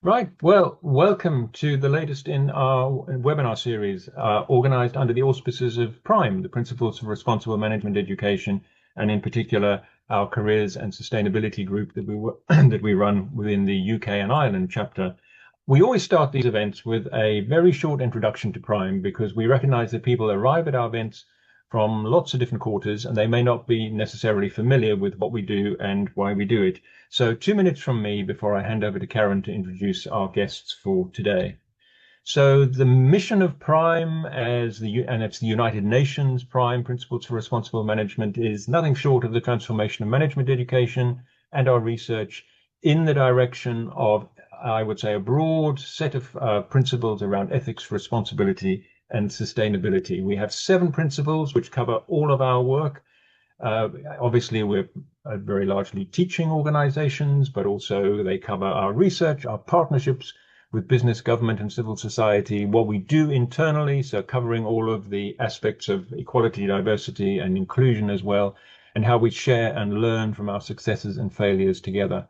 Right. Well, welcome to the latest in our webinar series, organized under the auspices of PRIME, the Principles of Responsible Management Education, and in particular, our Careers and Sustainability group that that we run within the UK and Ireland chapter. We always start these events with a very short introduction to PRIME because we recognize that people arrive at our events from lots of different quarters and they may not be necessarily familiar with what we do and why we do it. So 2 minutes from me before I hand over to Karen to introduce our guests for today. So the mission of PRIME and it's the United Nations PRIME Principles for Responsible Management is nothing short of the transformation of management education and our research in the direction of, I would say, a broad set of principles around ethics, responsibility, and sustainability. We have 7 principles which cover all of our work. Obviously, we're very largely teaching organizations, but also they cover our research, our partnerships with business, government, and civil society, what we do internally, so covering all of the aspects of equality, diversity, and inclusion as well, and how we share and learn from our successes and failures together.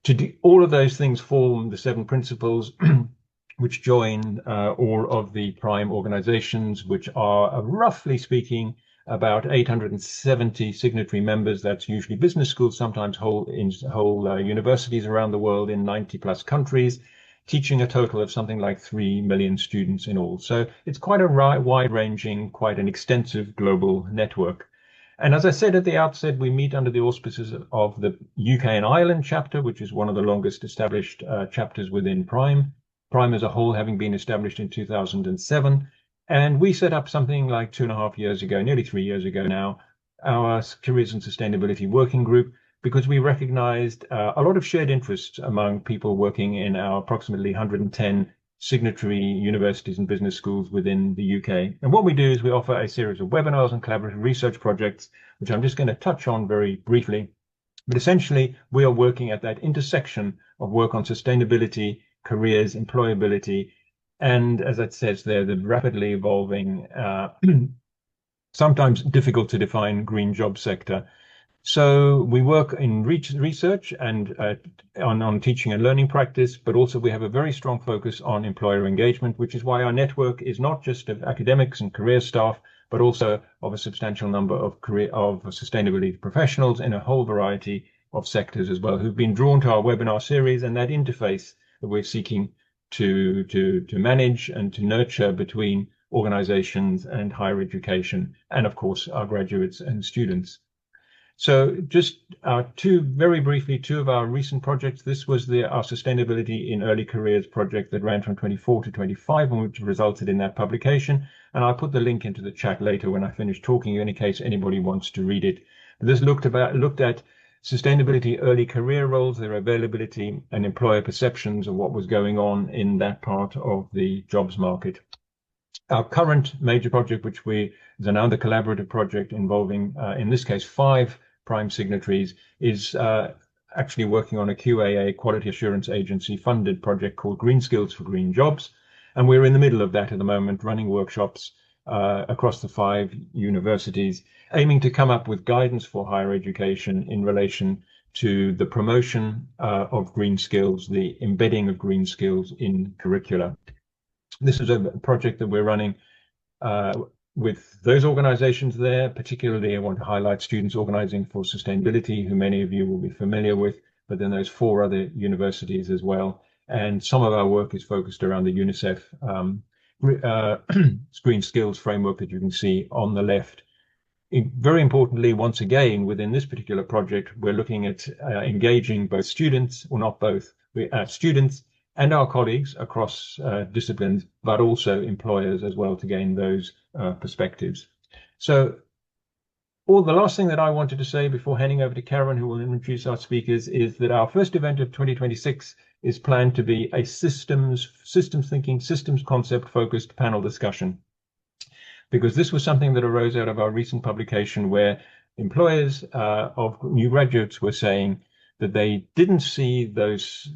To do, all of those things form the 7 principles which join all of the PRIME organizations, which are, roughly speaking, about 870 signatory members. That's usually business schools, sometimes whole universities around the world in 90 plus countries, teaching a total of something like 3 million students in all. So it's quite a wide-ranging, quite an extensive global network. And as I said at the outset, we meet under the auspices of the UK and Ireland chapter, which is one of the longest established chapters within PRIME. PRIME as a whole having been established in 2007. And we set up something like 2.5 years ago, nearly 3 years ago now, our Careers and Sustainability Working Group, because we recognized a lot of shared interests among people working in our approximately 110 signatory universities and business schools within the UK. And what we do is we offer a series of webinars and collaborative research projects, which I'm just going to touch on very briefly. But essentially, we are working at that intersection of work on sustainability, careers, employability, and as it says there, the rapidly evolving, sometimes difficult to define green job sector. So we work in research and on teaching and learning practice, but also we have a very strong focus on employer engagement, which is why our network is not just of academics and career staff, but also of a substantial number of sustainability professionals in a whole variety of sectors as well, who've been drawn to our webinar series and that interface that we're seeking to manage and to nurture between organizations and higher education, and of course our graduates and students. So just very briefly, 2 of our recent projects. This was our Sustainability in Early Careers project that ran from 24 to 25, and which resulted in that publication. And I'll put the link into the chat later when I finish talking, in case anybody wants to read it. This looked at sustainability early career roles, their availability, and employer perceptions of what was going on in that part of the jobs market. Our current major project, which is another collaborative project involving, in this case, 5 PRIME signatories, is actually working on a QAA, Quality Assurance Agency funded project called Green Skills for Green Jobs. And we're in the middle of that at the moment, running workshops across the 5 universities, aiming to come up with guidance for higher education in relation to the promotion of green skills, the embedding of green skills in curricula. This is a project that we're running with those organizations there. Particularly, I want to highlight Students Organizing for Sustainability, who many of you will be familiar with, but then those 4 other universities as well. And some of our work is focused around the UNICEF Green Skills framework that you can see on the left. Very importantly, once again, within this particular project, we're looking at engaging both students, or not both, students and our colleagues across disciplines, but also employers as well to gain those perspectives. So the last thing that I wanted to say before handing over to Karen, who will introduce our speakers, is that our first event of 2026 is planned to be a systems thinking, systems concept focused panel discussion. Because this was something that arose out of our recent publication where employers of new graduates were saying that they didn't see those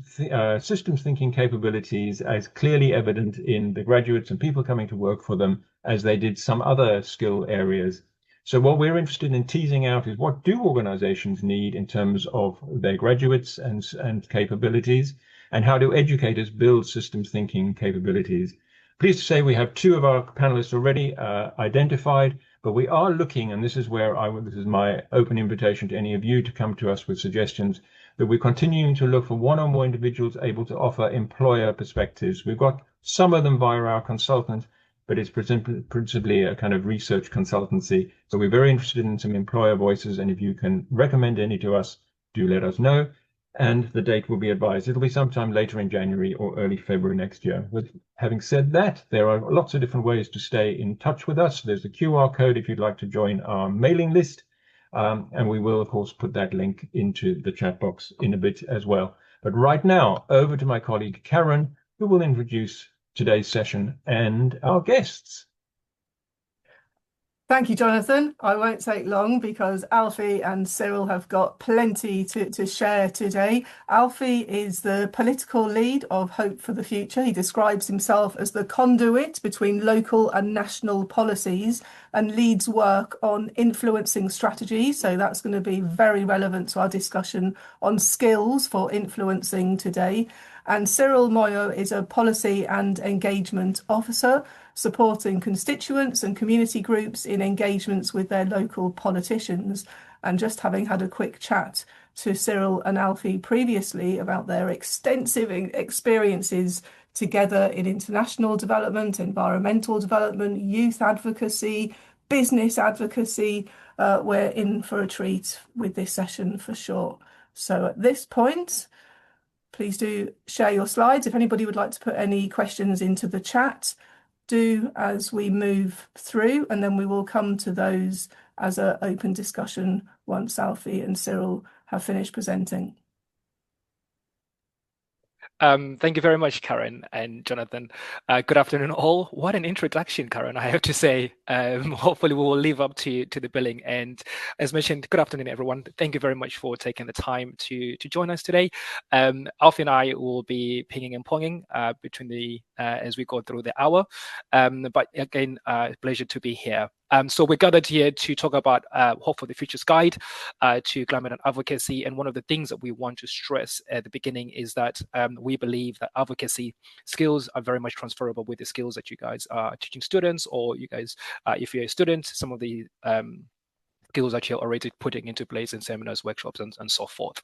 systems thinking capabilities as clearly evident in the graduates and people coming to work for them as they did some other skill areas. So what we're interested in teasing out is, what do organizations need in terms of their graduates and capabilities? and how do educators build systems thinking capabilities. Pleased to say we have two of our panelists already identified, but we are looking, and this is where this is my open invitation to any of you to come to us with suggestions, that we're continuing to look for one or more individuals able to offer employer perspectives. We've got some of them via our consultant, but it's principally a kind of research consultancy. So we're very interested in some employer voices, and if you can recommend any to us, do let us know. And the date will be advised. It'll be sometime later in January or early February next year. With having said that, there are lots of different ways to stay in touch with us. There's the QR code if you'd like to join our mailing list. And we will, of course, put that link into the chat box in a bit as well. But right now, over to my colleague Karen, who will introduce today's session and our guests. Thank you, Jonathan. I won't take long because Alfie and Cyril have got plenty to share today. Alfie is the political lead of Hope for the Future. He describes himself as the conduit between local and national policies and leads work on influencing strategy. So that's going to be very relevant to our discussion on skills for influencing today. And Cyril Moyo is a policy and engagement officer, supporting constituents and community groups in engagements with their local politicians. And just having had a quick chat to Cyril and Alfie previously about their extensive experiences together in international development, environmental development, youth advocacy, business advocacy, we're in for a treat with this session for sure. So at this point, please do share your slides. If anybody would like to put any questions into the chat, do as we move through, and then we will come to those as an open discussion once Alfie and Cyril have finished presenting. Thank you very much, Karen and Jonathan. Good afternoon, all. What an introduction, Karen, I have to say. Hopefully we will live up to the billing. And as mentioned, good afternoon, everyone. Thank you very much for taking the time to join us today. Alfie and I will be pinging and ponging between as we go through the hour. But again, pleasure to be here. So we're gathered here to talk about Hope for the Future's Guide to Climate and Advocacy. And one of the things that we want to stress at the beginning is that we believe that advocacy skills are very much transferable with the skills that you guys are teaching students, or you guys, if you're a student, some of the skills that you're already putting into place in seminars, workshops, and so forth.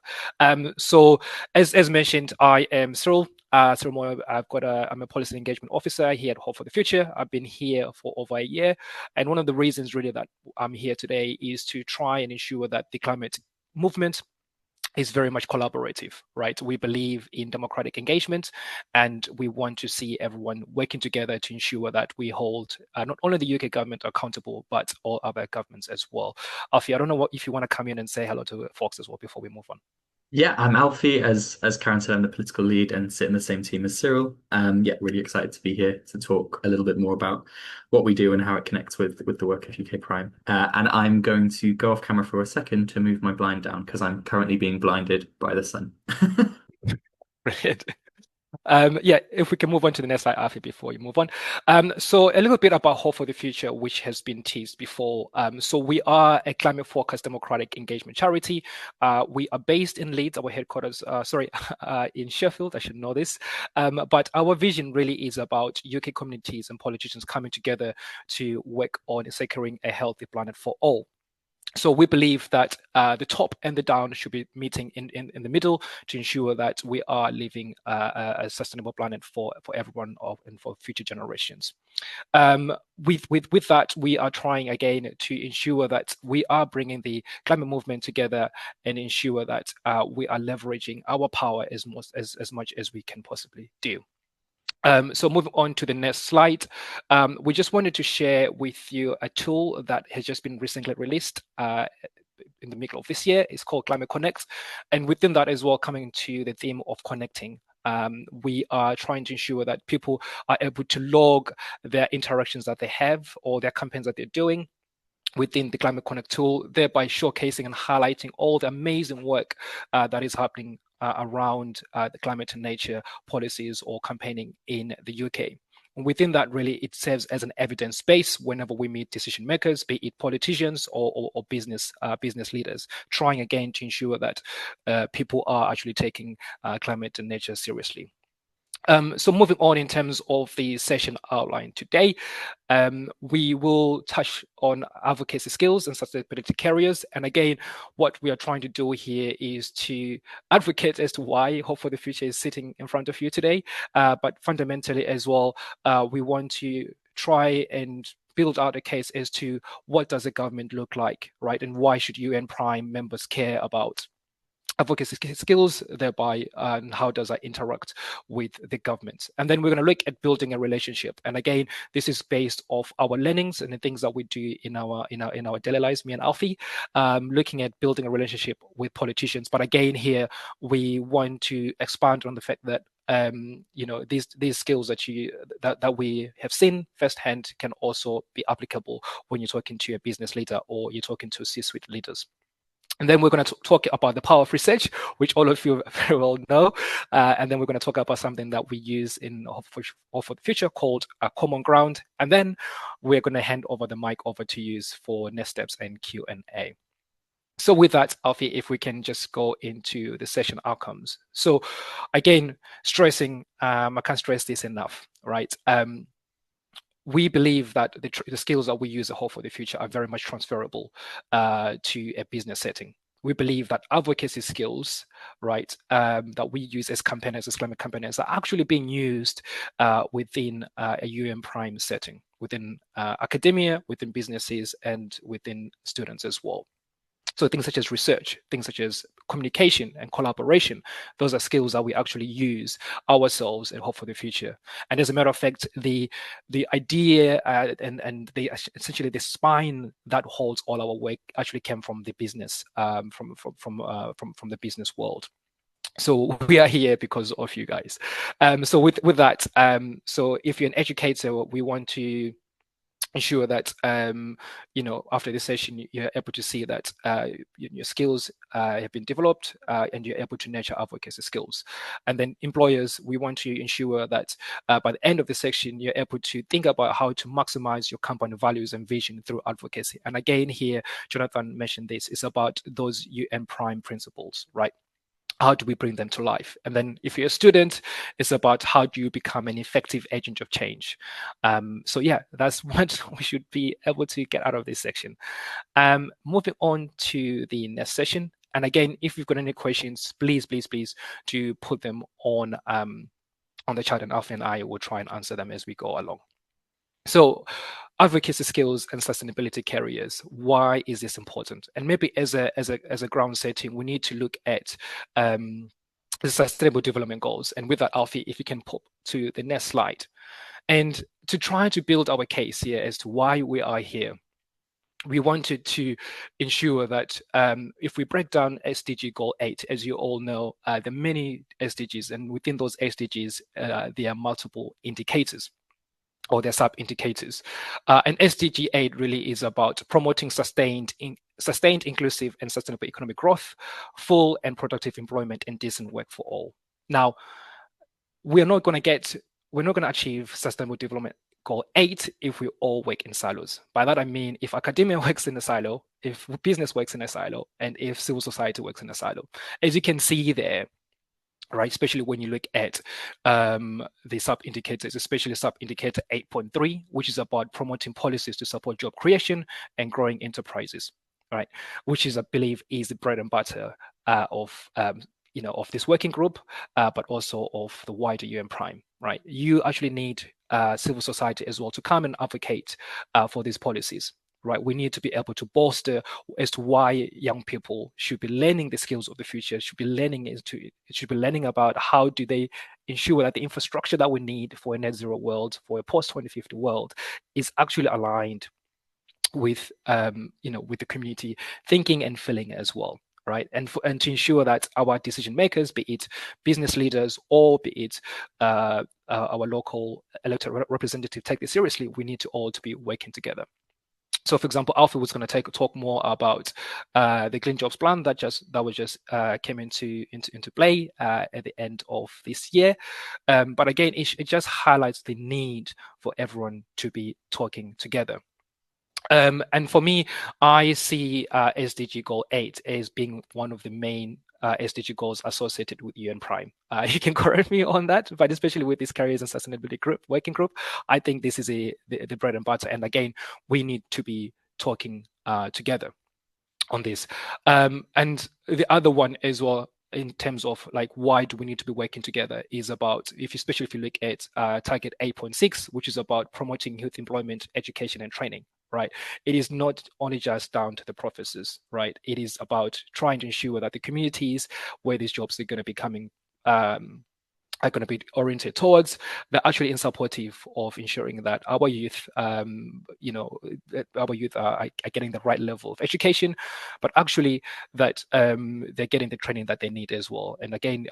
So as mentioned, I am Cyril. Cyril Moyo, I'm a policy engagement officer here at Hope for the Future. I've been here for over a year. And one of the reasons really that I'm here today is to try and ensure that the climate movement is very much collaborative, right? We believe in democratic engagement, and we want to see everyone working together to ensure that we hold not only the UK government accountable, but all other governments as well. Alfie, I don't know if you want to come in and say hello to folks as well before we move on. Yeah, I'm Alfie. As Karen said, I'm the political lead and sit in the same team as Cyril. Yeah, really excited to be here to talk a little bit more about what we do and how it connects with the work of UK Prime. And I'm going to go off camera for a second to move my blind down because I'm currently being blinded by the sun. Brilliant. Yeah, if we can move on to the next slide, Alfie, before you move on. So a little bit about Hope for the Future, which has been teased before. So we are a climate-focused democratic engagement charity. We are based in Leeds, our headquarters, in Sheffield, I should know this. But our vision really is about UK communities and politicians coming together to work on securing a healthy planet for all. So we believe that the top and the down should be meeting in the middle to ensure that we are living a sustainable planet for everyone and for future generations. With that, we are trying again to ensure that we are bringing the climate movement together and ensure that we are leveraging our power as much as we can possibly do. So moving on to the next slide, we just wanted to share with you a tool that has just been recently released in the middle of this year. It's called Climate Connect. And within that as well, coming to the theme of connecting, we are trying to ensure that people are able to log their interactions that they have or their campaigns that they're doing within the Climate Connect tool, thereby showcasing and highlighting all the amazing work that is happening around the climate and nature policies or campaigning in the UK. within that, really, it serves as an evidence base whenever we meet decision makers, be it politicians or business leaders, trying again to ensure that people are actually taking climate and nature seriously. So moving on in terms of the session outline today, we will touch on advocacy skills and sustainability carriers. And again, what we are trying to do here is to advocate as to why Hope for the Future is sitting in front of you today. But fundamentally as well, we want to try and build out a case as to what does a government look like, right? And why should UN Prime members care about advocacy skills, thereby how does that interact with the government? And then we're going to look at building a relationship. And again, this is based off our learnings and the things that we do in our daily lives, me and Alfie, looking at building a relationship with politicians. But again, here we want to expand on the fact that these skills that we have seen firsthand can also be applicable when you're talking to a business leader or you're talking to C-suite leaders. And then we're going to talk about the power of research, which all of you very well know. And then we're going to talk about something that we use in Hope for the Future called a common ground. And then we're going to hand over the mic over to you for next steps and Q&A. So with that, Alfie, if we can just go into the session outcomes. So again, stressing, I can't stress this enough, right? We believe that the skills that we use at Hope for the Future are very much transferable to a business setting. We believe that advocacy skills, right, that we use as campaigners, as climate campaigners, are actually being used within a UN Prime setting, within academia, within businesses, and within students as well. So things such as research, things such as communication and collaboration, those are skills that we actually use ourselves and Hope for the Future. And as a matter of fact, the idea and essentially the spine that holds all our work actually came from the business, from the business world. So we are here because of you guys. So with that, so if you're an educator, we want to ensure that after this session you're able to see that your skills have been developed and you're able to nurture advocacy skills. And then employers, we want to ensure that by the end of the section you're able to think about how to maximize your company values and vision through advocacy. And again, here Jonathan mentioned this, it's about those UN Prime principles, right? How do we bring them to life? And then if you're a student, it's about how do you become an effective agent of change? So yeah, that's what we should be able to get out of this section. Moving on to the next session. And again, if you've got any questions, please do put them on the chat, and Alfie and I will try and answer them as we go along. So advocacy skills and sustainability carriers, why is this important? And maybe as a ground setting, we need to look at the Sustainable Development Goals. And with that, Alfie, if you can pop to the next slide. And to try to build our case here as to why we are here, we wanted to ensure that if we break down SDG Goal 8, as you all know, there are many SDGs, and within those SDGs, there are multiple indicators, or their sub-indicators. And SDG 8 really is about promoting sustained, inclusive, and sustainable economic growth, full and productive employment, and decent work for all. Now, we're not going to achieve Sustainable Development Goal 8 if we all work in silos. By that I mean, if academia works in a silo, if business works in a silo, and if civil society works in a silo. As you can see there, right, especially when you look at the sub-indicators, especially sub-indicator 8.3, which is about promoting policies to support job creation and growing enterprises, right? Which is, I believe, is the bread and butter of this working group, but also of the wider UN Prime, right? You actually need civil society as well to come and advocate for these policies. Right, we need to be able to bolster as to why young people should be learning the skills of the future, should be learning about how do they ensure that the infrastructure that we need for a net zero world, for a post-2050 world, is actually aligned with with the community thinking and feeling as well. Right, and to ensure that our decision makers, be it business leaders or be it our local elected representative, take this seriously, we need to all to be working together. So, for example, Alfie was going to talk more about the Clean Jobs Plan that was just came into play at the end of this year. But again, it just highlights the need for everyone to be talking together. And for me, I see SDG Goal 8 as being one of the main SDG goals associated with UN Prime. You can correct me on that, but especially with this Careers and Sustainability Working Group, I think this is the bread and butter. And again, we need to be talking together on this. And the other one as well, in terms of like why do we need to be working together, is about, especially if you look at target 8.6, which is about promoting youth employment, education and training. Right, it is not only just down to the professors, right? It is about trying to ensure that the communities where these jobs are going to be coming are going to be oriented towards, they're actually in supportive of ensuring that our youth, our youth are getting the right level of education, but actually that they're getting the training that they need as well. And again,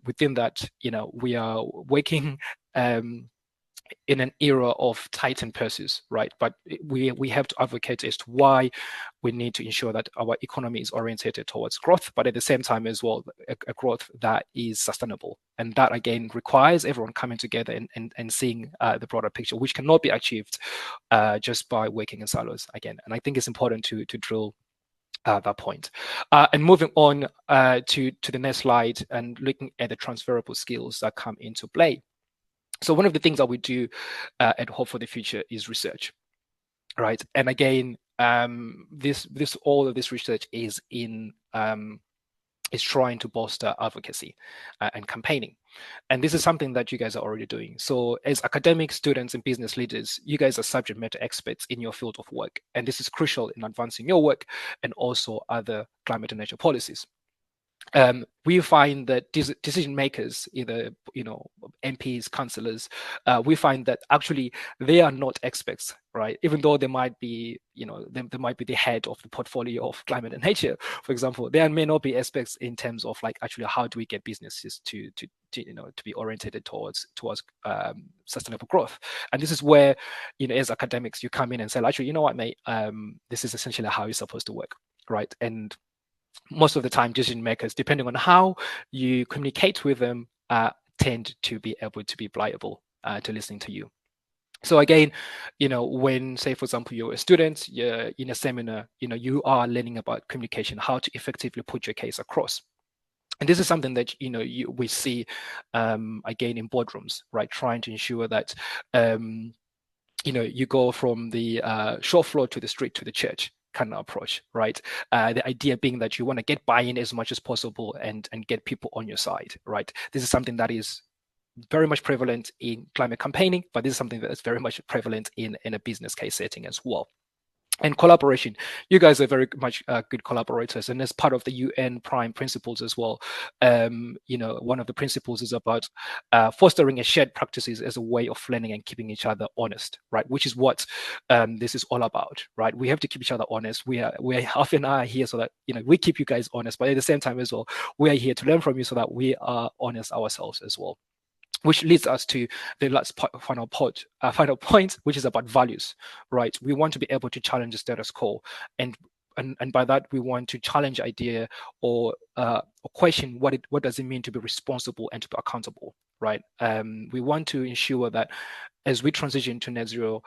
within that, we are working in an era of tightened purses, right? But we have to advocate as to why we need to ensure that our economy is orientated towards growth, but at the same time as well, a growth that is sustainable. And that again requires everyone coming together and seeing the broader picture, which cannot be achieved just by working in silos again. And I think it's important to drill that point. And moving on to the next slide and looking at the transferable skills that come into play. So one of the things that we do at Hope for the Future is research, right? And again, all of this research is trying to bolster advocacy and campaigning. And this is something that you guys are already doing. So as academic students and business leaders, you guys are subject matter experts in your field of work. And this is crucial in advancing your work and also other climate and nature policies. We find that decision makers, either MPs, councillors, we find that actually they are not experts, right? Even though they might be, they might be the head of the portfolio of climate and nature, for example, they may not be experts in terms of like actually how do we get businesses to be oriented towards sustainable growth. And this is where, as academics, you come in and say, actually, you know what, mate, this is essentially how it's supposed to work, right? And most of the time, decision makers, depending on how you communicate with them, tend to be able to be pliable to listening to you. So again, when, say, for example, you're a student, you're in a seminar, you are learning about communication, how to effectively put your case across. And this is something that, we see, again, in boardrooms, right? Trying to ensure that, you go from the shop floor to the street to the church kind of approach, right? The idea being that you want to get buy-in as much as possible and get people on your side, right? This is something that is very much prevalent in climate campaigning, but this is something that is very much prevalent in a business case setting as well. And collaboration, you guys are very much good collaborators, and as part of the UN Prime principles as well, one of the principles is about fostering a shared practices as a way of learning and keeping each other honest, right? Which is what this is all about, right? We have to keep each other honest. We often are here so that we keep you guys honest, but at the same time as well, we are here to learn from you so that we are honest ourselves as well. Which leads us to the last final point, which is about values, right? We want to be able to challenge the status quo, and by that we want to challenge idea or question what does it mean to be responsible and to be accountable, right? We want to ensure that as we transition to net zero,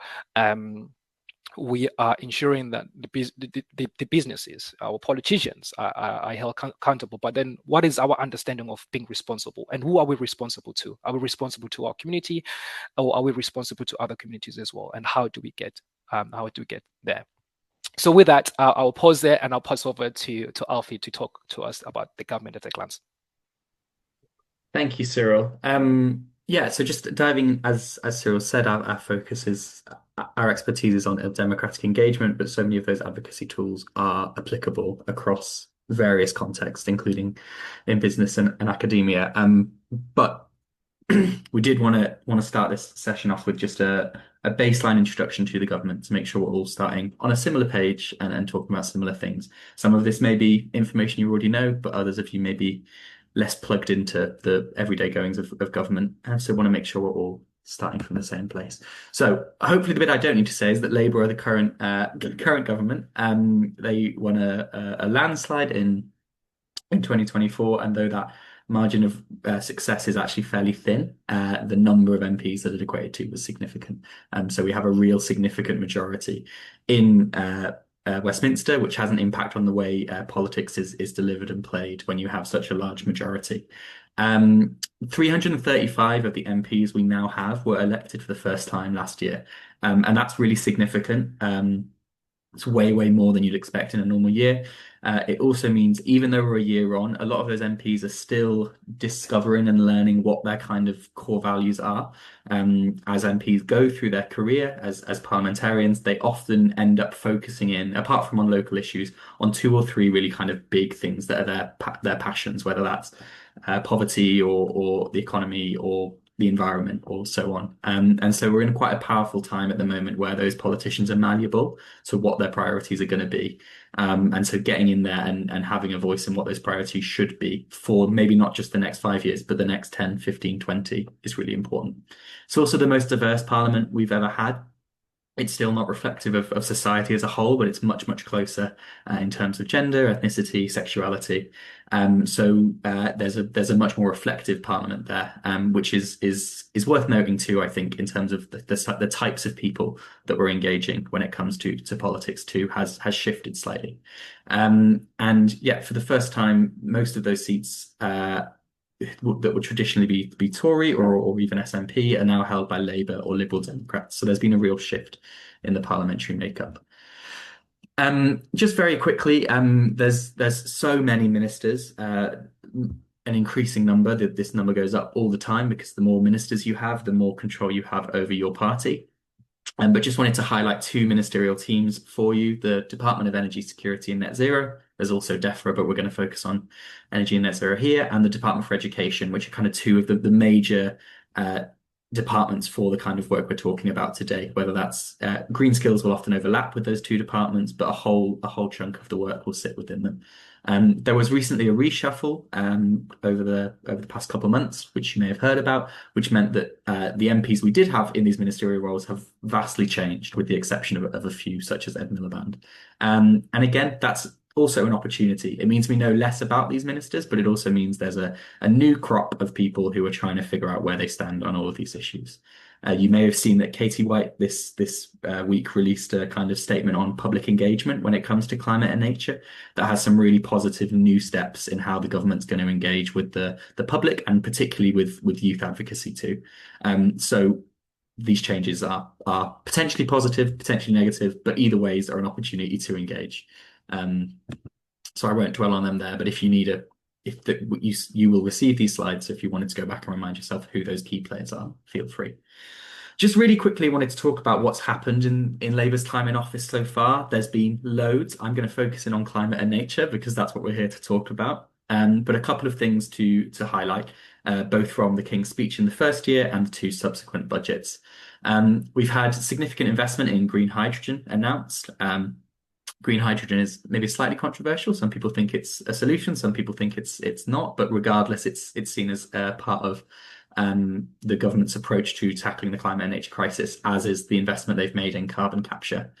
we are ensuring that the businesses, our politicians are held accountable. But then what is our understanding of being responsible, and who are we responsible to? Are we responsible to our community, or are we responsible to other communities as well? And how do we get there? So with that, I'll pause there and I'll pass over to Alfie to talk to us about the government at a glance. Thank you, Cyril. Yeah, so just diving, as Cyril said, our focus is, our expertise is on democratic engagement, but so many of those advocacy tools are applicable across various contexts, including in business and academia. But we did want to start this session off with just a baseline introduction to the government to make sure we're all starting on a similar page and talking about similar things. Some of this may be information you already know, but others of you may be less plugged into the everyday goings of government. And so want to make sure we're all starting from the same place. So hopefully the bit I don't need to say is that Labour are the current government. They won a landslide in 2024, and though that margin of success is actually fairly thin, the number of MPs that it equated to was significant. So we have a real significant majority in Westminster, which has an impact on the way politics is delivered and played when you have such a large majority. 335 of the MPs we now have were elected for the first time last year, and that's really significant. It's way, way more than you'd expect in a normal year. It also means even though we're a year on, a lot of those MPs are still discovering and learning what their kind of core values are. As MPs go through their career as parliamentarians, they often end up focusing in, apart from on local issues, on 2 or 3 really kind of big things that are their passions, whether that's poverty or the economy or the environment or so on. And so we're in quite a powerful time at the moment where those politicians are malleable to what their priorities are going to be. And so getting in there and having a voice in what those priorities should be for maybe not just the next 5 years, but the next 10, 15, 20 is really important. It's also the most diverse parliament we've ever had. It's still not reflective of society as a whole, but it's much, much closer in terms of gender, ethnicity, sexuality. So there's a much more reflective parliament there, which is worth noting too, I think, in terms of the types of people that we're engaging when it comes to politics too has shifted slightly. And yeah, for the first time, most of those seats that would traditionally be Tory or even SNP are now held by Labour or Liberal Democrats. So there's been a real shift in the parliamentary makeup. Just very quickly, there's so many ministers, an increasing number. This number goes up all the time because the more ministers you have, the more control you have over your party. But just wanted to highlight 2 ministerial teams for you: the Department of Energy Security and Net Zero. There's also DEFRA, but we're going to focus on energy and net zero here, and the Department for Education, which are kind of 2 of the major departments for the kind of work we're talking about today. Whether that's green skills will often overlap with those 2 departments, but a whole chunk of the work will sit within them. There was recently a reshuffle over the past couple of months, which you may have heard about, which meant that the MPs we did have in these ministerial roles have vastly changed, with the exception of a few, such as Ed Miliband. And again, that's also an opportunity. It means we know less about these ministers, but it also means there's a new crop of people who are trying to figure out where they stand on all of these issues. You may have seen that Katie White this week released a kind of statement on public engagement when it comes to climate and nature that has some really positive new steps in how the government's going to engage with the public, and particularly with youth advocacy too. So these changes are potentially positive, potentially negative, but either ways are an opportunity to engage. So I won't dwell on them there, but if you need you will receive these slides. So if you wanted to go back and remind yourself who those key players are, feel free. Just really quickly wanted to talk about what's happened in Labour's time in office so far. There's been loads. I'm going to focus in on climate and nature because that's what we're here to talk about. But a couple of things to highlight, both from the King's speech in the first year and the 2 subsequent budgets. We've had significant investment in green hydrogen announced. Green hydrogen is maybe slightly controversial. Some people think it's a solution, some people think it's not, but regardless, it's seen as part of the government's approach to tackling the climate and nature crisis, as is the investment they've made in carbon capture.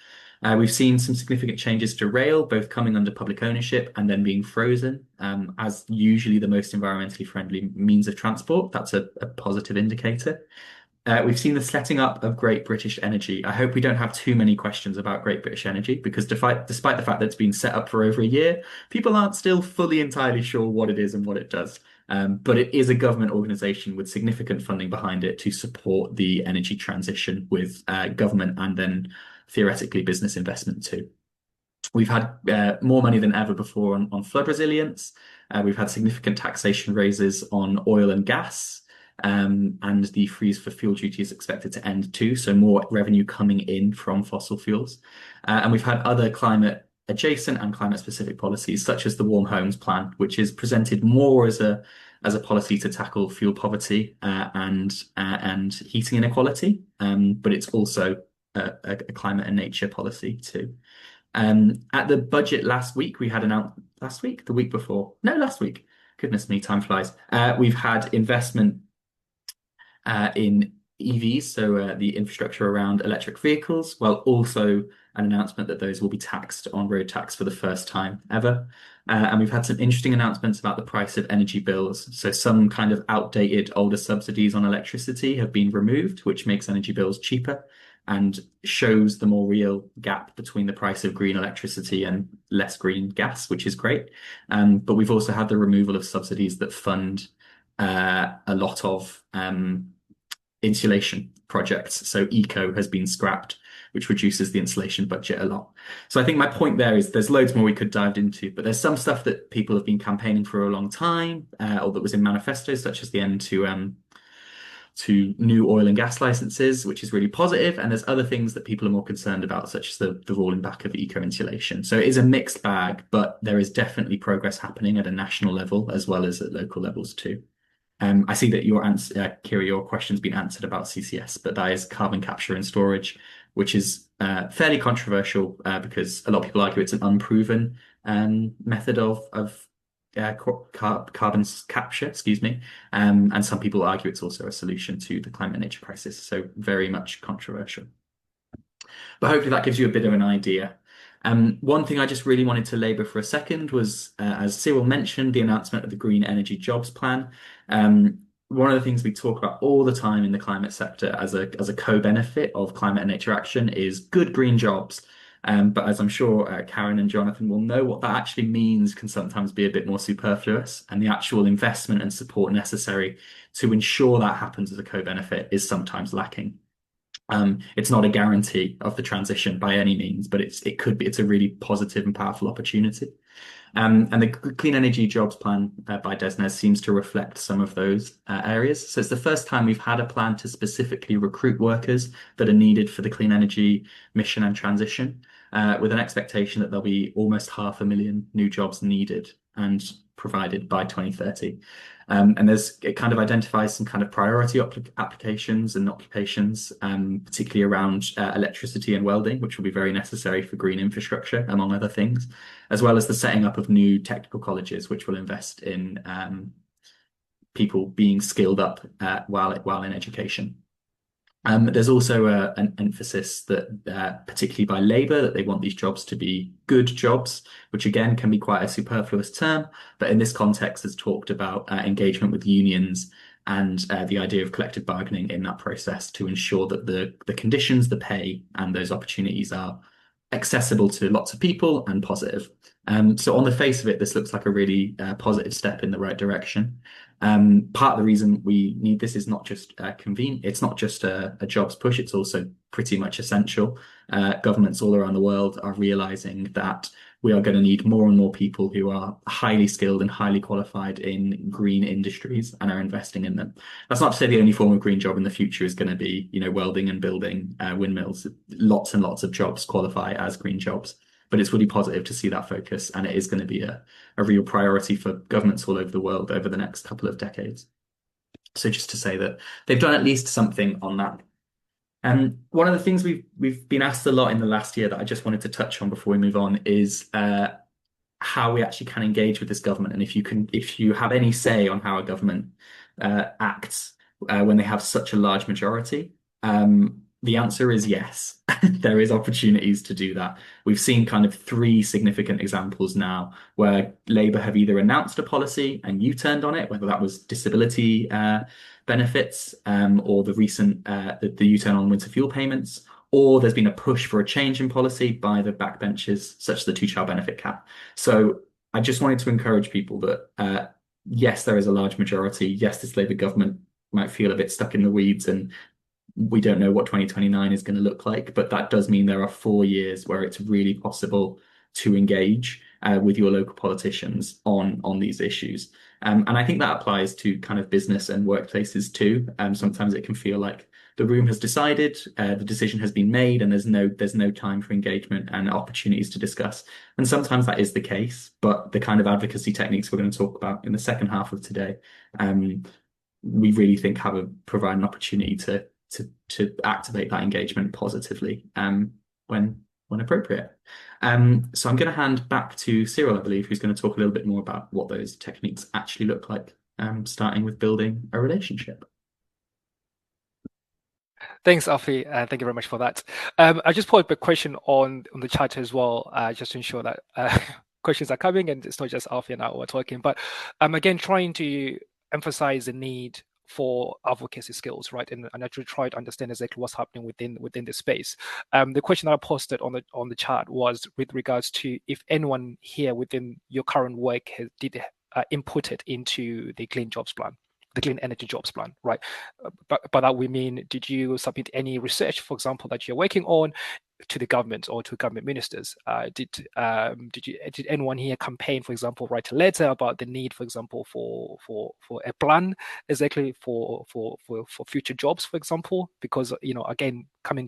We've seen some significant changes to rail, both coming under public ownership and then being frozen, as usually the most environmentally friendly means of transport. That's a positive indicator. We've seen the setting up of Great British Energy. I hope we don't have too many questions about Great British Energy, because despite the fact that it's been set up for over a year, people aren't still fully entirely sure what it is and what it does. But it is a government organisation with significant funding behind it to support the energy transition with government and then theoretically business investment too. We've had more money than ever before on flood resilience. We've had significant taxation raises on oil and gas. And the freeze for fuel duty is expected to end too, so more revenue coming in from fossil fuels. And we've had other climate adjacent and climate specific policies, such as the Warm Homes Plan, which is presented more as a policy to tackle fuel poverty and heating inequality, but it's also a climate and nature policy too. At the budget last week, last week. Goodness me, time flies. We've had investment in EVs, so the infrastructure around electric vehicles, while also an announcement that those will be taxed on road tax for the first time ever. And we've had some interesting announcements about the price of energy bills. So some kind of outdated older subsidies on electricity have been removed, which makes energy bills cheaper and shows the more real gap between the price of green electricity and less green gas, which is great. But we've also had the removal of subsidies that fund a lot of insulation projects. So eco has been scrapped, which reduces the insulation budget a lot. So I think my point there is there's loads more we could dive into, but there's some stuff that people have been campaigning for a long time, or that was in manifestos, such as the end to new oil and gas licenses, which is really positive. And there's other things that people are more concerned about, such as the rolling back of eco insulation. So it is a mixed bag, but there is definitely progress happening at a national level as well as at local levels too. I see that your answer, Kira, your question's been answered about CCS, but that is carbon capture and storage, which is fairly controversial because a lot of people argue it's an unproven method of carbon capture, excuse me. And some people argue it's also a solution to the climate and nature crisis. So very much controversial. But hopefully that gives you a bit of an idea. One thing I just really wanted to labour for a second was, as Cyril mentioned, the announcement of the Green Energy Jobs Plan. One of the things we talk about all the time in the climate sector as a co-benefit of climate and nature action is good green jobs. But as I'm sure Karen and Jonathan will know, what that actually means can sometimes be a bit more superfluous, and the actual investment and support necessary to ensure that happens as a co-benefit is sometimes lacking. It's not a guarantee of the transition by any means, but it's a really positive and powerful opportunity. And the Clean Energy Jobs Plan by DESNZ seems to reflect some of those areas. So it's the first time we've had a plan to specifically recruit workers that are needed for the clean energy mission and transition, with an expectation that there'll be almost 500,000 new jobs needed and provided by 2030. And it kind of identifies some kind of priority applications and occupations, particularly around electricity and welding, which will be very necessary for green infrastructure, among other things, as well as the setting up of new technical colleges, which will invest in people being skilled up while in education. There's also an emphasis that, particularly by Labour, that they want these jobs to be good jobs, which again can be quite a superfluous term, but in this context has talked about engagement with unions and the idea of collective bargaining in that process to ensure that the conditions, the pay, and those opportunities are accessible to lots of people and positive. So on the face of it, this looks like a really positive step in the right direction. Part of the reason we need this is not just convenient, it's not just a jobs push, it's also pretty much essential. Governments all around the world are realizing that we are going to need more and more people who are highly skilled and highly qualified in green industries and are investing in them. That's not to say the only form of green job in the future is going to be, welding and building windmills. Lots and lots of jobs qualify as green jobs. But it's really positive to see that focus, and it is going to be a real priority for governments all over the world over the next couple of decades. So just to say that they've done at least something on that. One of the things we've been asked a lot in the last year that I just wanted to touch on before we move on is how we actually can engage with this government, and if you have any say on how a government acts when they have such a large majority. The answer is yes. There is opportunities to do that. We've seen kind of 3 significant examples now where Labour have either announced a policy and U-turned on it, whether that was disability benefits or the recent the U-turn on winter fuel payments, or there's been a push for a change in policy by the backbenchers, such as the 2-child benefit cap. So I just wanted to encourage people that yes, there is a large majority. Yes, this Labour government might feel a bit stuck in the weeds and we don't know what 2029 is going to look like, but that does mean there are 4 years where it's really possible to engage with your local politicians on these issues. And I think that applies to kind of business and workplaces too. Sometimes it can feel like the room has decided, the decision has been made, and there's no time for engagement and opportunities to discuss. And sometimes that is the case, but the kind of advocacy techniques we're going to talk about in the second half of today, we really think provide an opportunity to activate that engagement positively when appropriate. So I'm going to hand back to Cyril, I believe, who's going to talk a little bit more about what those techniques actually look like, starting with building a relationship. Thanks, Alfie. Thank you very much for that. I just put a question on the chat as well, just to ensure that questions are coming and it's not just Alfie and I who are talking. But I'm again trying to emphasize the need for advocacy skills, right? And actually try to understand exactly what's happening within the space. The question that I posted on the chat was with regards to if anyone here within your current work did inputted into the Clean Jobs Plan, the Clean Energy Jobs Plan, right? By that we mean, did you submit any research, for example, that you're working on to the government or to government ministers? Did anyone here campaign, for example, write a letter about the need, for example, for a plan exactly for future jobs, for example? Because again, coming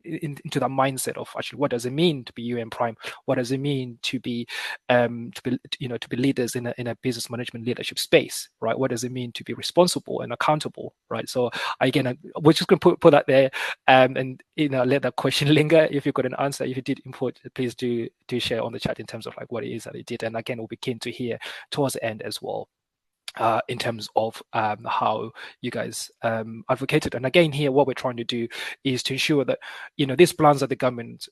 into that mindset of actually what does it mean to be UN Prime? What does it mean to be leaders in a business management leadership space, right? What does it mean to be responsible and accountable, right? So again, we're just going to put that there, and let that question linger. If you've got an answer, if you did input, please do share on the chat in terms of like what it is that they did, and again, we'll be keen to hear towards the end as well. In terms of how you guys advocated. And again, here, what we're trying to do is to ensure that, these plans that the government,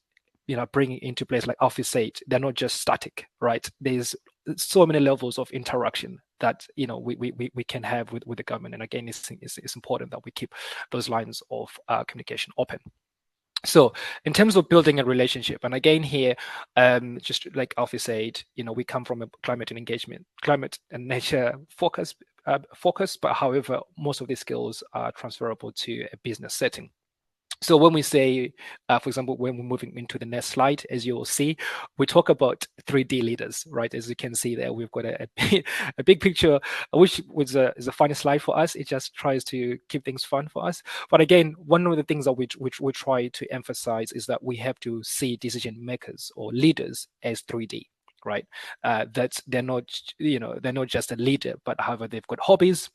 bringing into place, like Alfie said, they're not just static, right? There's so many levels of interaction that, we can have with the government. And again, it's important that we keep those lines of communication open. So in terms of building a relationship, and again here, just like Alfie said, we come from a climate and nature focus, but however, most of these skills are transferable to a business setting. So when we say, for example, when we're moving into the next slide, as you will see, we talk about 3D leaders, right? As you can see there, we've got a big picture, which is a funny slide for us. It just tries to keep things fun for us. But again, one of the things that we try to emphasize is that we have to see decision makers or leaders as 3D. Right, that they're not just a leader, but however they've got hobbies,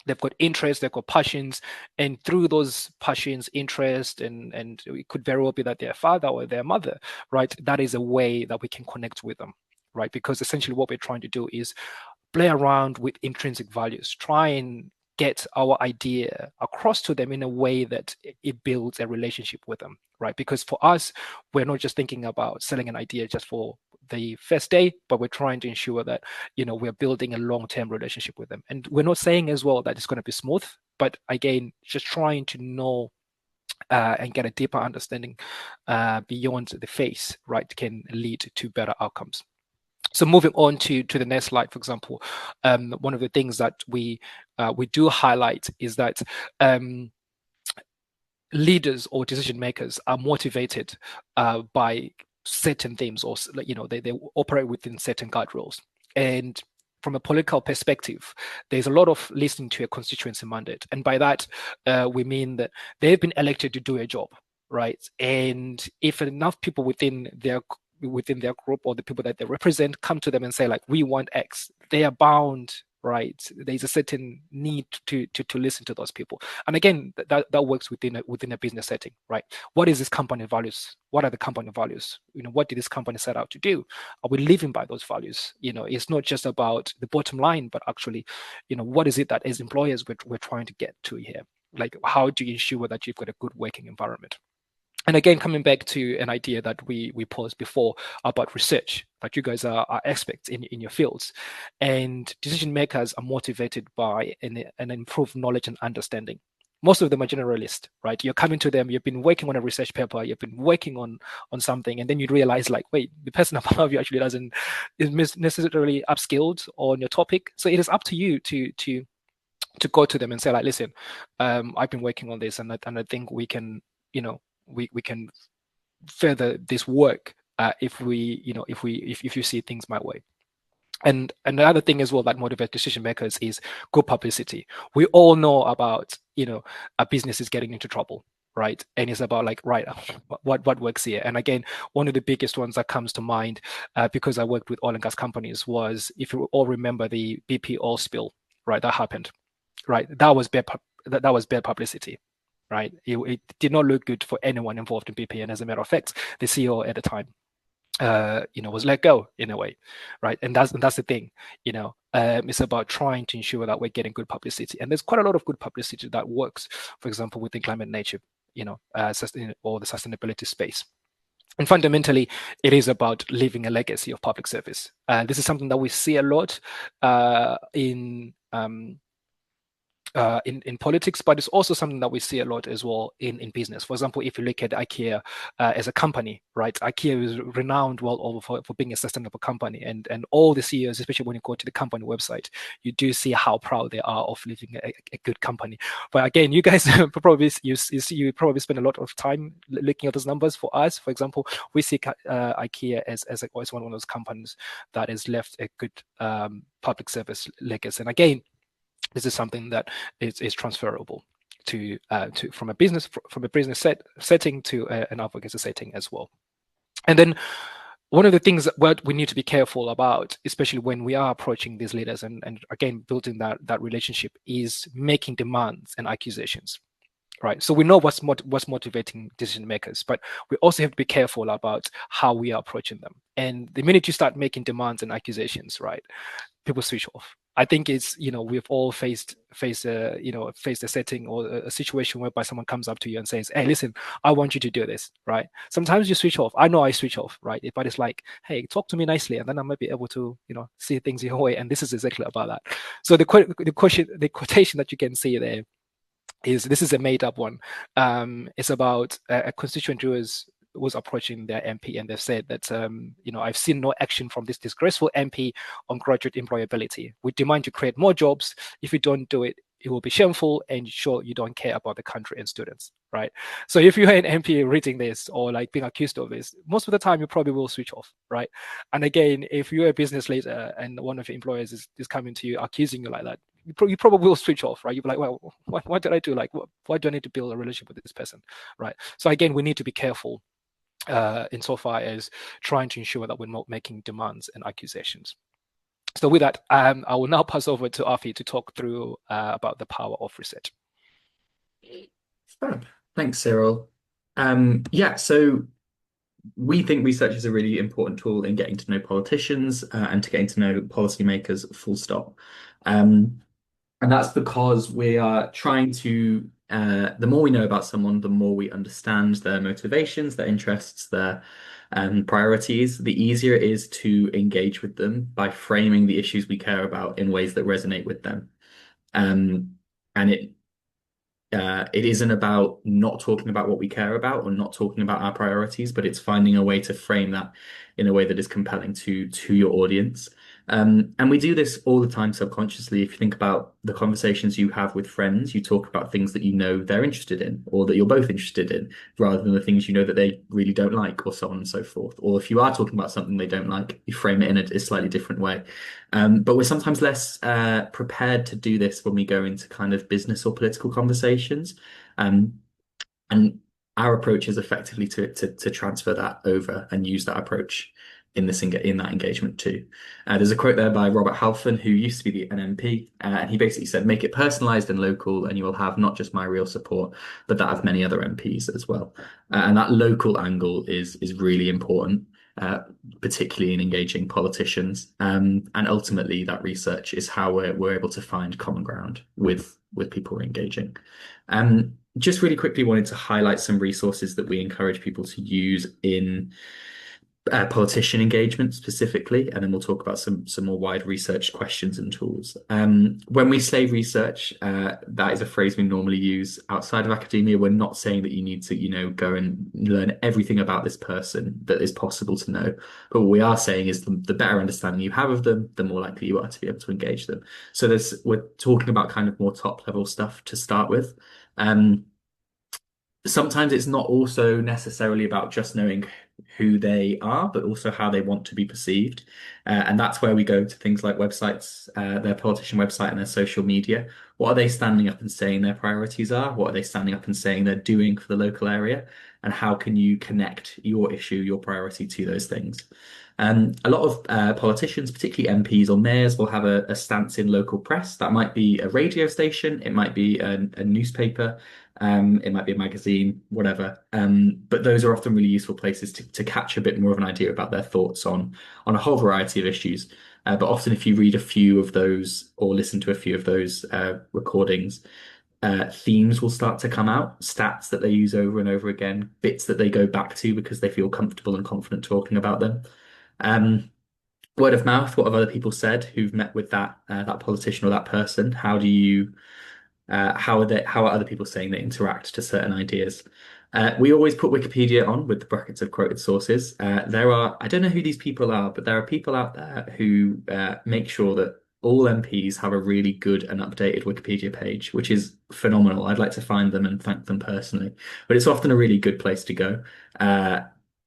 they've got interests, they've got passions, and through those passions, interest, and it could very well be that their father or their mother, right? That is a way that we can connect with them, right? Because essentially what we're trying to do is play around with intrinsic values, try and get our idea across to them in a way that it builds a relationship with them, right? Because for us, we're not just thinking about selling an idea just for the first day, but we're trying to ensure that we're building a long-term relationship with them. And we're not saying as well that it's going to be smooth, but again, just trying to know and get a deeper understanding beyond the face, right, can lead to better outcomes. So moving on to the next slide, for example, one of the things that we do highlight is that leaders or decision makers are motivated by certain themes, or they operate within certain guardrails. And from a political perspective, there's a lot of listening to a constituency mandate, and by that we mean that they've been elected to do a job, right? And if enough people within their group or the people that they represent come to them and say like, we want X, they are bound, right? There's a certain need to listen to those people. And again, that works within a business setting, right? What is this company values? What are the company values? What did this company set out to do? Are we living by those values? It's not just about the bottom line, but actually, what is it that as employers we're trying to get to here? Like, how do you ensure that you've got a good working environment? And again, coming back to an idea that we posed before about research, that you guys are experts in your fields, and decision makers are motivated by an improved knowledge and understanding. Most of them are generalists, right? You're coming to them, you've been working on a research paper, you've been working on something, and then you realize like, wait, the person above you actually is necessarily upskilled on your topic. So it is up to you to go to them and say like, listen, I've been working on this, and I think we can, we can further this work if you see things my way. And another thing as well that motivates decision makers is good publicity. We all know about a business is getting into trouble, right? And it's about like, right, what works here? And again, one of the biggest ones that comes to mind because I worked with oil and gas companies was, if you all remember the BP oil spill, right? That happened, right? That was bad publicity. Right, it did not look good for anyone involved in BP, and as a matter of fact, the CEO at the time was let go in a way, right? And that's the thing, it's about trying to ensure that we're getting good publicity, and there's quite a lot of good publicity that works. For example, within climate nature, or the sustainability space. And fundamentally, it is about leaving a legacy of public service. This is something that we see a lot in politics, but it's also something that we see a lot as well in business. For example, if you look at IKEA as a company, right? IKEA is renowned well over for being a sustainable company, and all the CEOs, especially when you go to the company website, you do see how proud they are of leaving a good company. But again, you guys probably you probably spend a lot of time looking at those numbers. For us, for example, we see IKEA as always one of those companies that has left a good public service legacy. And again, this is something that is transferable to from a business setting to an advocacy setting as well. And then one of the things that we need to be careful about, especially when we are approaching these leaders and again building that relationship, is making demands and accusations. Right. So we know what's motivating decision makers, but we also have to be careful about how we are approaching them. And the minute you start making demands and accusations, right, people switch off. I think it's, we've all faced a setting or a situation whereby someone comes up to you and says, "Hey, listen, I want you to do this," right? Sometimes you switch off. I know I switch off, right? But it's like, hey, talk to me nicely, and then I might be able to, see things your way. And this is exactly about that. So the quotation that you can see there this is a made up one. It's about a constituent who was approaching their MP, and they've said that, I've seen no action from this disgraceful MP on graduate employability. We demand to create more jobs. If you don't do it, it will be shameful, and sure, you don't care about the country and students, right? So if you're an MP reading this or like being accused of this, most of the time you probably will switch off, right? And again, if you're a business leader and one of your employers is coming to you accusing you like that, you probably will switch off, right? You'll be like, well, what did I do? Like, why do I need to build a relationship with this person, right? So again, we need to be careful insofar as trying to ensure that we're not making demands and accusations. So with that, I will now pass over to Alfie to talk through about the power of research. Thanks, Cyril. So we think research is a really important tool in getting to know politicians and to getting to know policymakers, full stop. And that's because we are trying to, the more we know about someone, the more we understand their motivations, their interests, their priorities, the easier it is to engage with them by framing the issues we care about in ways that resonate with them. And it isn't about not talking about what we care about or not talking about our priorities, but it's finding a way to frame that in a way that is compelling to your audience. And we do this all the time subconsciously. If you think about the conversations you have with friends, you talk about things that you know they're interested in or that you're both interested in, rather than the things you know that they really don't like, or so on and so forth. Or if you are talking about something they don't like, you frame it in a slightly different way. But we're sometimes less prepared to do this when we go into kind of business or political conversations. And our approach is effectively to transfer that over and use that approach in that engagement too. There's a quote there by Robert Halfon, who used to be an MP, and he basically said, "Make it personalized and local, and you will have not just my real support, but that of many other MPs as well." And that local angle is really important, particularly in engaging politicians. And ultimately, that research is how we're able to find common ground with people we're engaging. Just really quickly wanted to highlight some resources that we encourage people to use in politician engagement specifically, and then we'll talk about some more wide research questions and tools. When we say research, that is a phrase we normally use outside of academia. We're not saying that you need to, go and learn everything about this person that is possible to know. But what we are saying is the better understanding you have of them, the more likely you are to be able to engage them. So we're talking about kind of more top level stuff to start with. Sometimes it's not also necessarily about just knowing who they are, but also how they want to be perceived. And that's where we go to things like websites, their politician website and their social media. What are they standing up and saying their priorities are? What are they standing up and saying they're doing for the local area? And how can you connect your issue, your priority to those things? A lot of politicians, particularly MPs or mayors, will have a stance in local press. That might be a radio station, it might be a newspaper, it might be a magazine, whatever. But those are often really useful places to catch a bit more of an idea about their thoughts on a whole variety of issues. But often, if you read a few of those or listen to a few of those recordings, themes will start to come out, stats that they use over and over again, bits that they go back to because they feel comfortable and confident talking about them. Um, Word of mouth, what have other people said who've met with that politician or that person? How are other people saying they interact to certain ideas? We always put Wikipedia on with the brackets of quoted sources. I don't know who these people are, but there are people out there who make sure that all MPs have a really good and updated Wikipedia page, which is phenomenal. I'd like to find them and thank them personally, but it's often a really good place to go.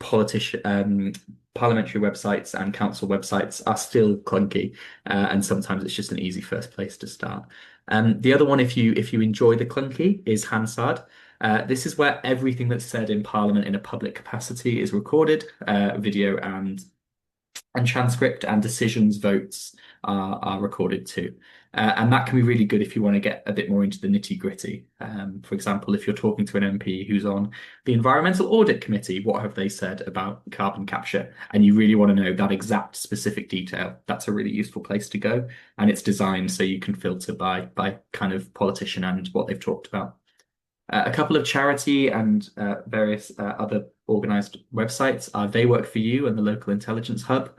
Politician, Parliamentary websites and council websites are still clunky, and sometimes it's just an easy first place to start. The other one, if you enjoy the clunky, is Hansard. This is where everything that's said in Parliament in a public capacity is recorded, video and transcript, and decisions, votes are recorded too. And that can be really good if you want to get a bit more into the nitty-gritty. For example, if you're talking to an MP who's on the Environmental Audit Committee, what have they said about carbon capture? And you really want to know that exact specific detail. That's a really useful place to go. And it's designed so you can filter by kind of politician and what they've talked about. A couple of charity and various other organised websites are They Work For You and the Local Intelligence Hub.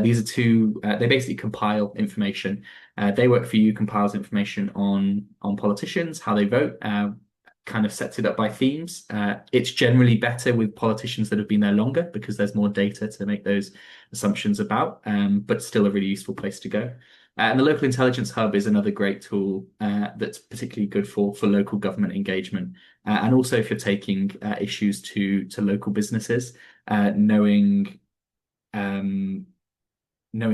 These are two, they basically compile information. They Work For You compiles information on politicians, how they vote, kind of sets it up by themes. It's generally better with politicians that have been there longer because there's more data to make those assumptions about, but still a really useful place to go. And the Local Intelligence Hub is another great tool that's particularly good for local government engagement. And also if you're taking issues to local businesses, knowing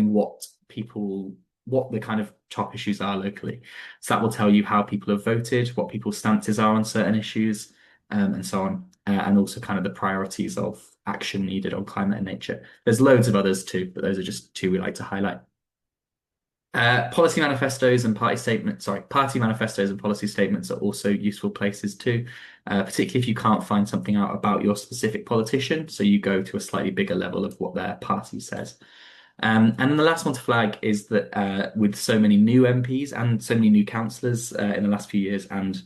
what the kind of top issues are locally. So that will tell you how people have voted, what people's stances are on certain issues, and so on. And also kind of the priorities of action needed on climate and nature. There's loads of others too, but those are just two we like to highlight. Party manifestos and policy statements are also useful places too, particularly if you can't find something out about your specific politician. So you go to a slightly bigger level of what their party says. And then the last one to flag is that with so many new MPs and so many new councillors in the last few years and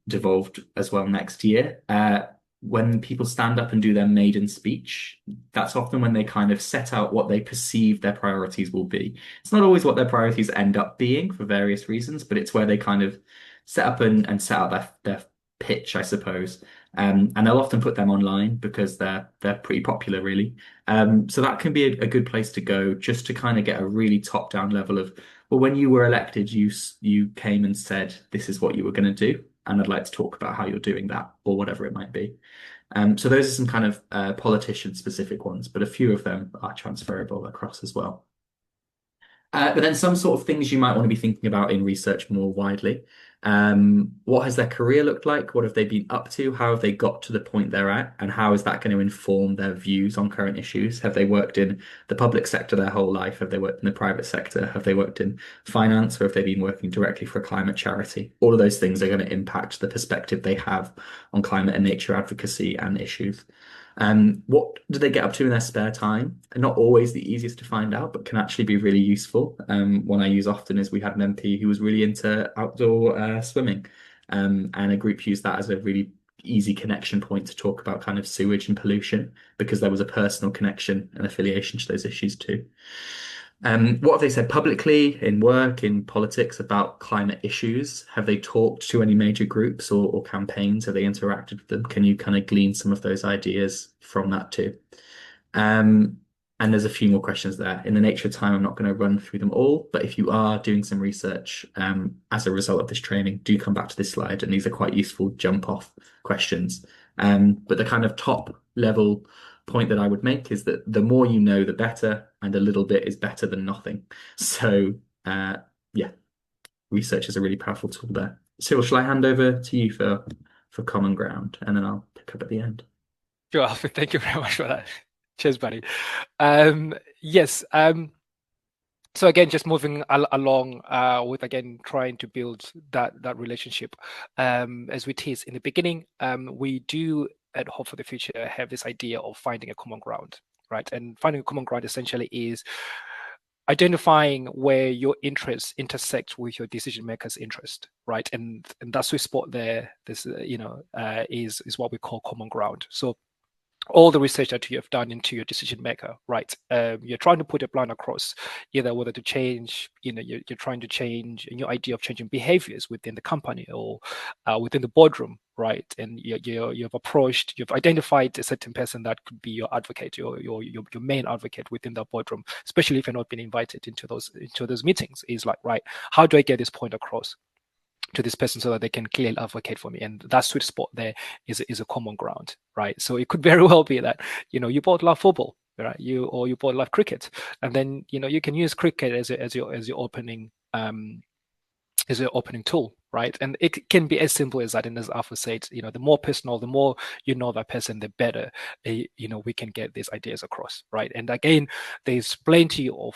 devolved as well next year, when people stand up and do their maiden speech, that's often when they kind of set out what they perceive their priorities will be. It's not always what their priorities end up being for various reasons, but it's where they kind of set up and set out their pitch, I suppose. And they'll often put them online because they're pretty popular, really. So that can be a good place to go just to kind of get a really top-down level of, well, when you were elected, you came and said, this is what you were going to do. And I'd like to talk about how you're doing that or whatever it might be. So those are some kind of politician-specific ones, but a few of them are transferable across as well. But then some sort of things you might want to be thinking about in research more widely. What has their career looked like? What have they been up to? How have they got to the point they're at? And how is that going to inform their views on current issues? Have they worked in the public sector their whole life? Have they worked in the private sector? Have they worked in finance? Or have they been working directly for a climate charity? All of those things are going to impact the perspective they have on climate and nature advocacy and issues. What do they get up to in their spare time? Not always the easiest to find out, but can actually be really useful. One I use often is we had an MP who was really into outdoor swimming, and a group used that as a really easy connection point to talk about kind of sewage and pollution because there was a personal connection and affiliation to those issues too. What have they said publicly in work, in politics about climate issues? Have they talked to any major groups or campaigns? Have they interacted with them? Can you kind of glean some of those ideas from that too? And there's a few more questions there. In the nature of time, I'm not going to run through them all, but if you are doing some research as a result of this training, do come back to this slide. And these are quite useful jump off questions. But the kind of top level point that I would make is that the more you know, the better, and a little bit is better than nothing. So yeah, research is a really powerful tool there. Cyril, shall I hand over to you for common ground, and then I'll pick up at the end. Sure, Alfie, thank you very much for that. Cheers, buddy. Yes. So again, just moving along with again trying to build that relationship. As we teased in the beginning, we do at Hope for the Future have this idea of finding a common ground, right? And finding a common ground essentially is identifying where your interests intersect with your decision maker's interest, right? And that sweet spot there, this is what we call common ground. So all the research that you have done into your decision maker, right? You're trying to put a plan across either whether to change, you're trying to change a new idea of changing behaviors within the company or within the boardroom, right? And you've identified a certain person that could be your advocate, your main advocate within that boardroom, especially if you're not being invited into those meetings. Is like, right, how do I get this point across to this person so that they can clearly advocate for me? And that sweet spot there is a common ground, right? So it could very well be that you both love football, right? You both love cricket, and then you can use cricket as your opening tool, right? And it can be as simple as that. And as Alpha said, the more personal, the more you know that person, the better we can get these ideas across, right? And again, there's plenty of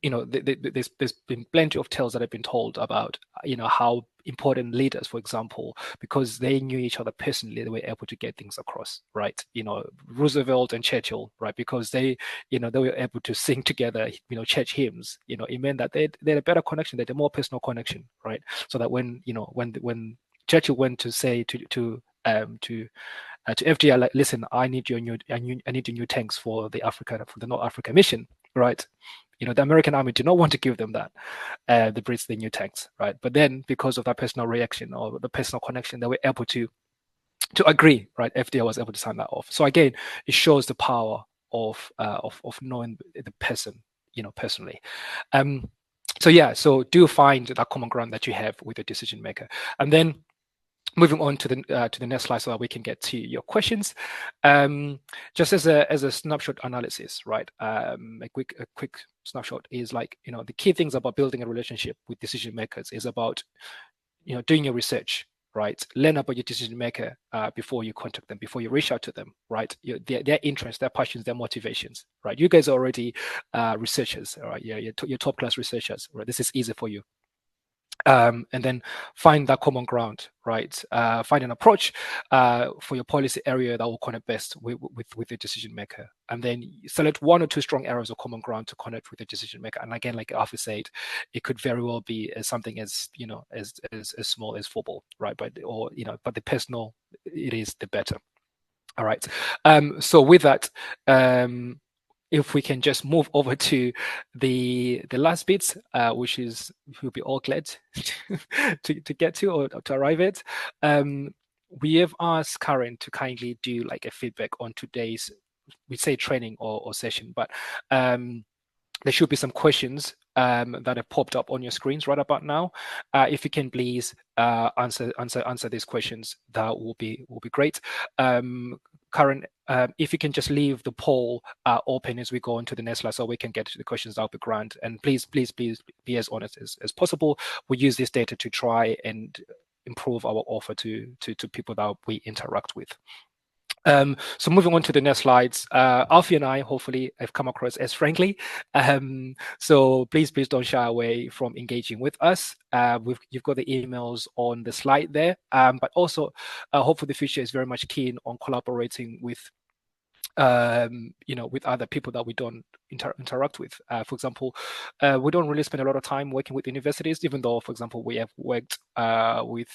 there's been plenty of tales that have been told about how important leaders, for example, because they knew each other personally, they were able to get things across, right? Roosevelt and Churchill, right? Because they were able to sing together, church hymns. It meant that they had a better connection, they had a more personal connection, right? So that when Churchill went to say to FDR, like, listen, I need your new tanks for the North Africa mission, right? The American army did not want to give them that, the Brits, the new tanks, right? But then because of that personal reaction or the personal connection, they were able to agree, right? FDR was able to sign that off. So again, it shows the power of knowing the person, personally. So do find that common ground that you have with the decision maker, and then moving on to the next slide so that we can get to your questions. Just as a snapshot analysis, right? A quick snapshot is like, the key things about building a relationship with decision makers is about, doing your research, right? Learn about your decision maker before you contact them, before you reach out to them, right? Their interests, their passions, their motivations, right? You guys are already researchers, all right? You're top class researchers, right? This is easy for you. And then find that common ground, right? Find an approach for your policy area that will connect best with the decision maker, and then select one or two strong areas of common ground to connect with the decision maker. And again, like Alfie said, it could very well be something as as small as football, right? But the personal it is, the better. All right. So with that, if we can just move over to the last bit, which is we'll be all glad to get to or to arrive at. We have asked Karen to kindly do like a feedback on today's, we say training or session, but there should be some questions that have popped up on your screens right about now. If you can please answer these questions, that will be great. Karen, if you can just leave the poll open as we go on to the next slide so we can get to the questions, that'll be grand. And please be as honest as possible. We use this data to try and improve our offer to people that we interact with. So moving on to the next slides, Alfie and I hopefully have come across as friendly. So please don't shy away from engaging with us. You've got the emails on the slide there, but also Hope for the Future is very much keen on collaborating with with other people that we don't interact with. For example, we don't really spend a lot of time working with universities, even though, for example, we have worked with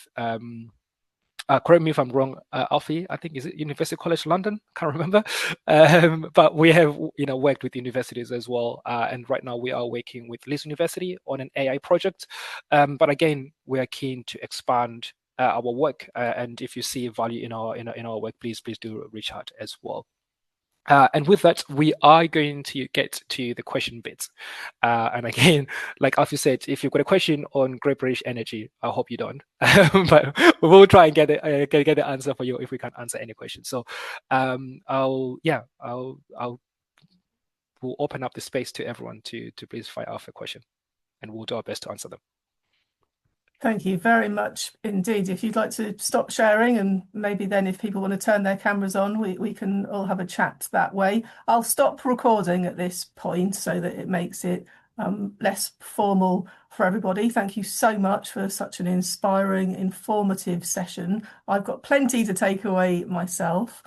correct me if I'm wrong, Alfie, I think, is it University College London? Can't remember. But we have, worked with universities as well. And right now we are working with Leeds University on an AI project. But again, we are keen to expand our work. And if you see value in our work, please do reach out as well. And with that, we are going to get to the question bit. And again, like Alfie said, if you've got a question on Great British Energy, I hope you don't. But we will try and get the answer for you if we can't answer any questions. So we'll open up the space to everyone to please fire off a question, and we'll do our best to answer them. Thank you very much indeed. If you'd like to stop sharing, and maybe then if people want to turn their cameras on, we can all have a chat that way. I'll stop recording at this point so that it makes it less formal for everybody. Thank you so much for such an inspiring, informative session. I've got plenty to take away myself.